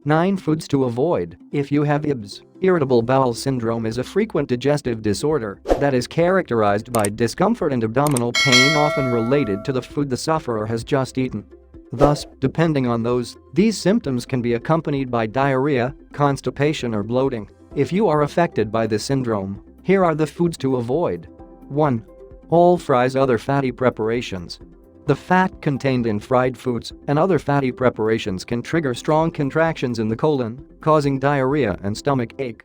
9 foods to avoid if you have IBS. Irritable bowel syndrome is a frequent digestive disorder that is characterized by discomfort and abdominal pain often related to the food the sufferer has just eaten. Thus, depending on these symptoms can be accompanied by diarrhea, constipation or bloating. If you are affected by this syndrome, here are the foods to avoid. 1. All fries, other fatty preparations. The fat contained in fried foods and other fatty preparations can trigger strong contractions in the colon, causing diarrhea and stomach ache.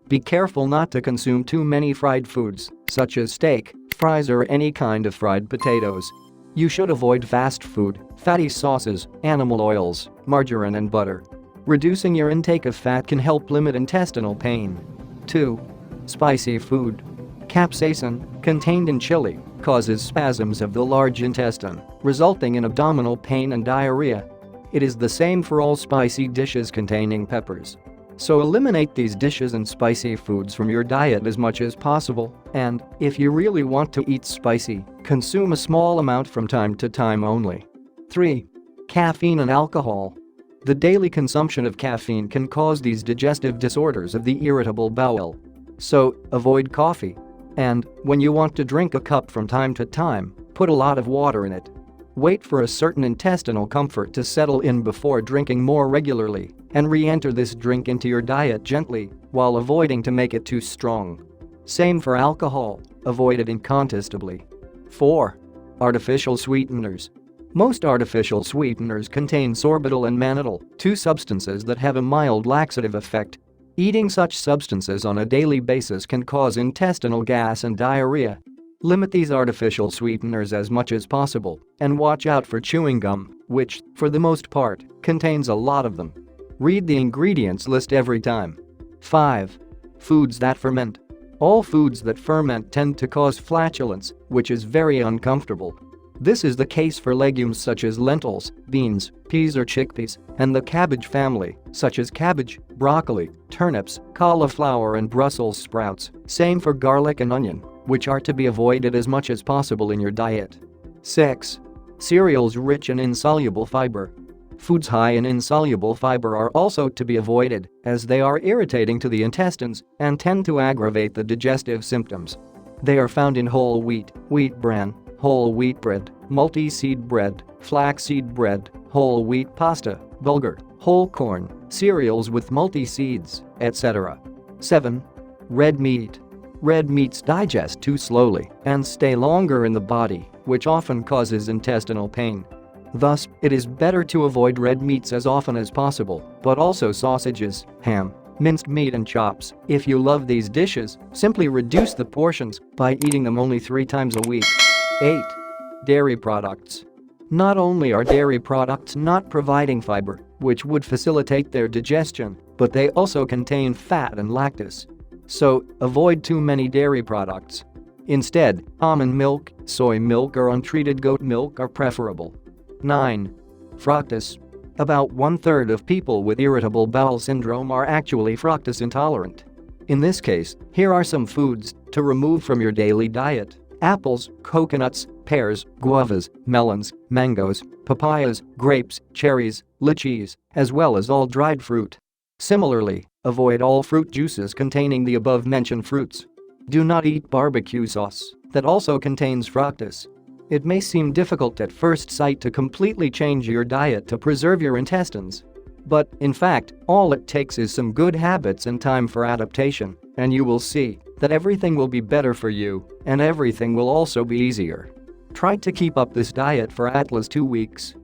Be careful not to consume too many fried foods, such as steak, fries or any kind of fried potatoes. You should avoid fast food, fatty sauces, animal oils, margarine and butter. Reducing your intake of fat can help limit intestinal pain. 2. Spicy food. Capsaicin, contained in chili, causes spasms of the large intestine, resulting in abdominal pain and diarrhea. It is the same for all spicy dishes containing peppers. So eliminate these dishes and spicy foods from your diet as much as possible, and, if you really want to eat spicy, consume a small amount from time to time only. 3. Caffeine and alcohol. The daily consumption of caffeine can cause these digestive disorders of the irritable bowel. So, avoid coffee. And, when you want to drink a cup from time to time, put a lot of water in it. Wait for a certain intestinal comfort to settle in before drinking more regularly, and re-enter this drink into your diet gently, while avoiding to make it too strong. Same for alcohol, avoid it incontestably. 4. Artificial sweeteners. Most artificial sweeteners contain sorbitol and mannitol, 2 substances that have a mild laxative effect. Eating such substances on a daily basis can cause intestinal gas and diarrhea. Limit these artificial sweeteners as much as possible, and watch out for chewing gum, which, for the most part, contains a lot of them. Read the ingredients list every time. 5. Foods that ferment. All foods that ferment tend to cause flatulence, which is very uncomfortable. This is the case for legumes such as lentils, beans, peas or chickpeas, and the cabbage family, such as cabbage, broccoli, turnips, cauliflower and Brussels sprouts. Same for garlic and onion, which are to be avoided as much as possible in your diet. 6. Cereals rich in insoluble fiber. Foods high in insoluble fiber are also to be avoided, as they are irritating to the intestines and tend to aggravate the digestive symptoms. They are found in whole wheat, wheat bran, whole wheat bread, multi-seed bread, flaxseed bread, whole wheat pasta, bulgur, whole corn, cereals with multi-seeds, etc. 7. Red meat. Red meats digest too slowly and stay longer in the body, which often causes intestinal pain. Thus, it is better to avoid red meats as often as possible, but also sausages, ham, minced meat and chops. If you love these dishes, simply reduce the portions by eating them only 3 times a week. 8. Dairy products. Not only are dairy products not providing fiber, which would facilitate their digestion, but they also contain fat and lactose. So, avoid too many dairy products. Instead, almond milk, soy milk or untreated goat milk are preferable. 9. Fructose. About 1/3 of people with irritable bowel syndrome are actually fructose intolerant. In this case, here are some foods to remove from your daily diet. Apples, coconuts, pears, guavas, melons, mangoes, papayas, grapes, cherries, lychees, as well as all dried fruit. Similarly, avoid all fruit juices containing the above-mentioned fruits. Do not eat barbecue sauce that also contains fructose. It may seem difficult at first sight to completely change your diet to preserve your intestines. But, in fact, all it takes is some good habits and time for adaptation, and you will see that everything will be better for you, and everything will also be easier. Try to keep up this diet for at least 2 weeks.